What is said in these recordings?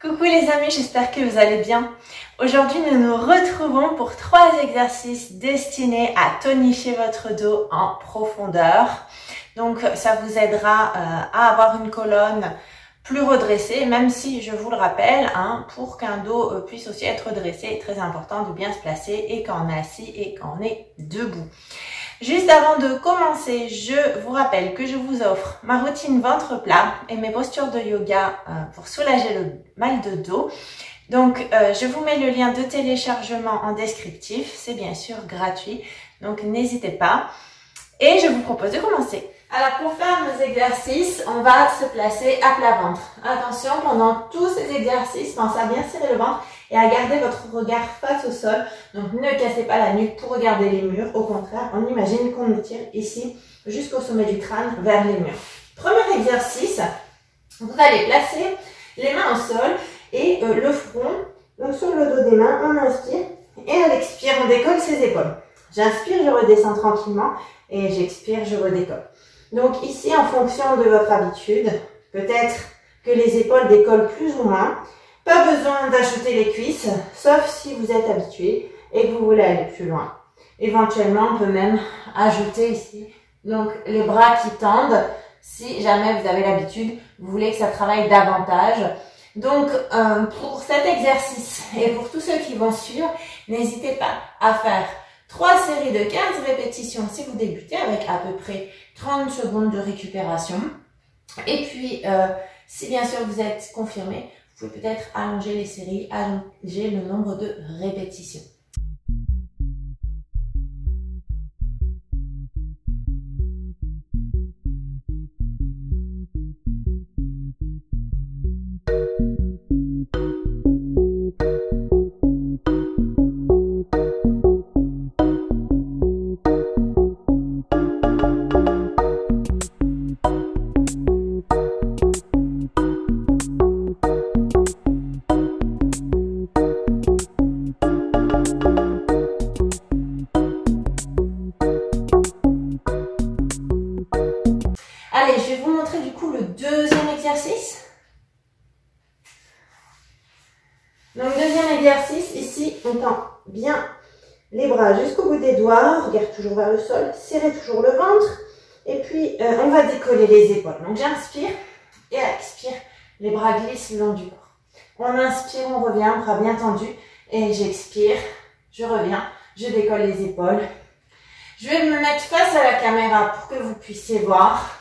Coucou les amis, j'espère que vous allez bien. Aujourd'hui, nous nous retrouvons pour 3 exercices destinés à tonifier votre dos en profondeur. Donc, ça vous aidera à avoir une colonne plus redressée, même si, je vous le rappelle, pour qu'un dos puisse aussi être redressé, il est très important de bien se placer et quand on est assis et quand on est debout. Juste avant de commencer, je vous rappelle que je vous offre ma routine ventre plat et mes postures de yoga pour soulager le mal de dos. Donc, je vous mets le lien de téléchargement en descriptif. C'est bien sûr gratuit, donc n'hésitez pas. Et je vous propose de commencer. Alors, pour faire nos exercices, on va se placer à plat ventre. Attention, pendant tous ces exercices, pensez à bien serrer le ventre et à garder votre regard face au sol. Donc, ne cassez pas la nuque pour regarder les murs. Au contraire, on imagine qu'on nous tire ici jusqu'au sommet du crâne vers les murs. Premier exercice, vous allez placer les mains au sol et le front donc sur le dos des mains. On inspire et à l'expire, on décolle ses épaules. J'inspire, je redescends tranquillement et j'expire, je redécolle. Donc ici, en fonction de votre habitude, peut-être que les épaules décollent plus ou moins. Pas besoin d'ajouter les cuisses, sauf si vous êtes habitué et que vous voulez aller plus loin. Éventuellement, on peut même ajouter ici donc les bras qui tendent si jamais vous avez l'habitude, vous voulez que ça travaille davantage. Donc, pour cet exercice et pour tous ceux qui vont suivre, n'hésitez pas à faire 3 séries de 15 répétitions si vous débutez avec à peu près 30 secondes de récupération. Et puis, si bien sûr vous êtes confirmé, vous pouvez peut-être allonger les séries, allonger le nombre de répétitions. Allez, je vais vous montrer du coup le deuxième exercice. Donc, deuxième exercice, ici, on tend bien les bras jusqu'au bout des doigts, regarde toujours vers le sol, serrez toujours le ventre. Et puis, on va décoller les épaules. Donc, j'inspire et à l'expire, les bras glissent le long du corps. On inspire, on revient, bras bien tendus. Et j'expire, je reviens, je décolle les épaules. Je vais me mettre face à la caméra pour que vous puissiez voir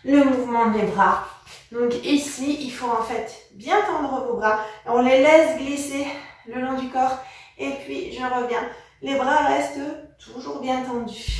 le mouvement des bras. Donc ici, il faut en fait bien tendre vos bras. On les laisse glisser le long du corps. Et puis, je reviens. Les bras restent toujours bien tendus.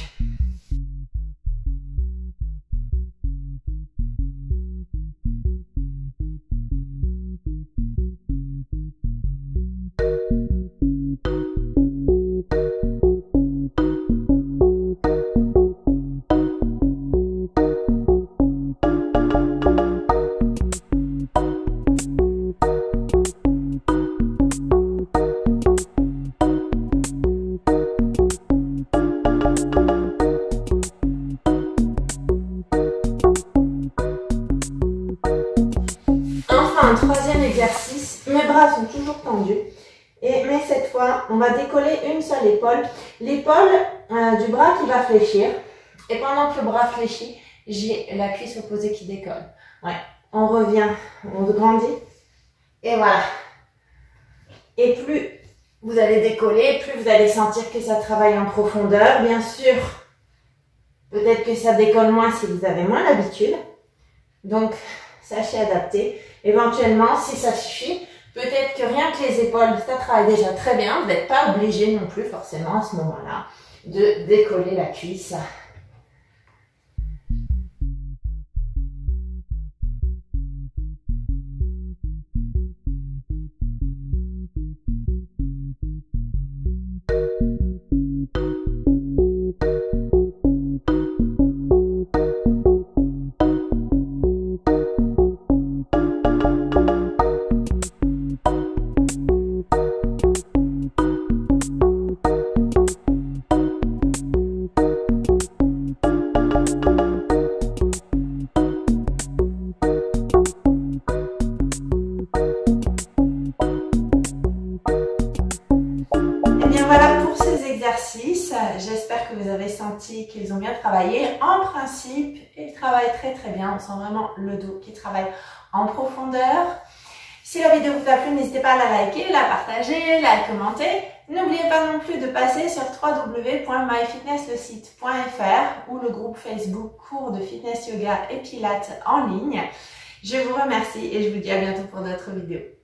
Troisième exercice, mes bras sont toujours tendus, mais cette fois, on va décoller une seule épaule, l'épaule du bras qui va fléchir, et pendant que le bras fléchit, j'ai la cuisse opposée qui décolle. Ouais, on revient, on grandit, et voilà. Et plus vous allez décoller, plus vous allez sentir que ça travaille en profondeur, bien sûr. Peut-être que ça décolle moins si vous avez moins l'habitude, donc sachez adapter. Éventuellement, si ça suffit, peut-être que rien que les épaules, ça travaille déjà très bien. Vous n'êtes pas obligé non plus forcément à ce moment-là de décoller la cuisse. exercices. J'espère que vous avez senti qu'ils ont bien travaillé. En principe, ils travaillent très très bien. On sent vraiment le dos qui travaille en profondeur. Si la vidéo vous a plu, n'hésitez pas à la liker, la partager, la commenter. N'oubliez pas non plus de passer sur www.myfitnesslesite.fr ou le groupe Facebook cours de fitness yoga et pilates en ligne. Je vous remercie et je vous dis à bientôt pour d'autres vidéos.